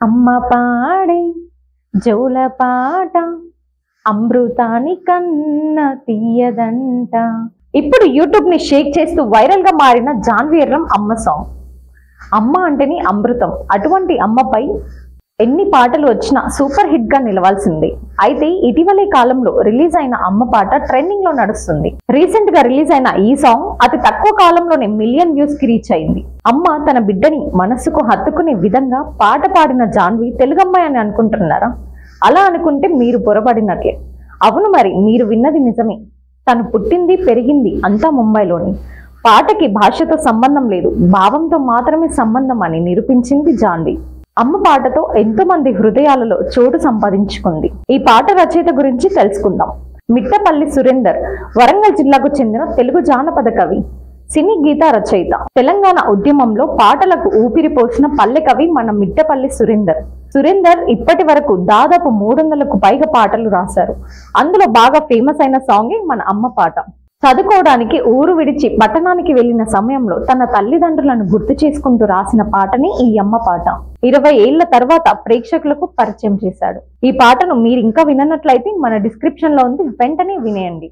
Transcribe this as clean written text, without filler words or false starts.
అమ్మ పాడే జౌల పాట అమృతాని కన్న తీయదంట. ఇప్పుడు యూట్యూబ్ ని షేక్ చేస్తూ వైరల్ గా మారిన జాన్వి ఎర్రం అమ్మ సాంగ్. అమ్మ అంటేని అమృతం. అటువంటి అమ్మపై ఎన్ని పాటలు వచ్చినా సూపర్ హిట్ గా నిలవాల్సిందే. అయితే ఇటీవలే కాలంలో రిలీజ్ అయిన అమ్మ పాట ట్రెండింగ్ లో నడుస్తుంది. రీసెంట్ గా రిలీజ్ అయిన ఈ సాంగ్ అతి తక్కువ కాలంలోనే మిలియన్ వ్యూస్ కి రీచ్ అయింది. అమ్మ తన బిడ్డని మనసుకు హత్తుకునే విధంగా పాట పాడిన జాన్వి తెలుగమ్మాయి అని అనుకుంటున్నారా? అలా అనుకుంటే మీరు పొరపడినట్లే. అవును, మరి మీరు విన్నది నిజమే. తను పుట్టింది పెరిగింది అంతా ముంబైలోని. పాటకి భాషతో సంబంధం లేదు, భావంతో మాత్రమే సంబంధం అని నిరూపించింది జాన్వి. అమ్మ పాటతో ఎంతో మంది హృదయాలలో చోటు సంపాదించుకుంది. ఈ పాట రచయిత గురించి తెలుసుకుందాం. మిట్టపల్లి సురేందర్ వరంగల్ జిల్లాకు చెందిన తెలుగు జానపద కవి, సినీ గీత రచయిత. తెలంగాణ ఉద్యమంలో పాటలకు ఊపిరి పోసిన పల్లె కవి మన మిట్టపల్లి సురేందర్. సురేందర్ ఇప్పటి వరకు దాదాపు 300కు పైగా పాటలు రాశారు. అందులో బాగా ఫేమస్ అయిన సాంగే మన అమ్మ పాట. చదువుకోవడానికి ఊరు విడిచి పట్టణానికి వెళ్లిన సమయంలో తన తల్లిదండ్రులను గుర్తు చేసుకుంటూ రాసిన పాటని ఈ అమ్మ పాట. 20 ఏళ్ల తర్వాత ప్రేక్షకులకు పరిచయం చేశాడు. ఈ పాటను మీరు ఇంకా విననట్లయితే మన డిస్క్రిప్షన్ లో ఉంది, వెంటనే వినేయండి.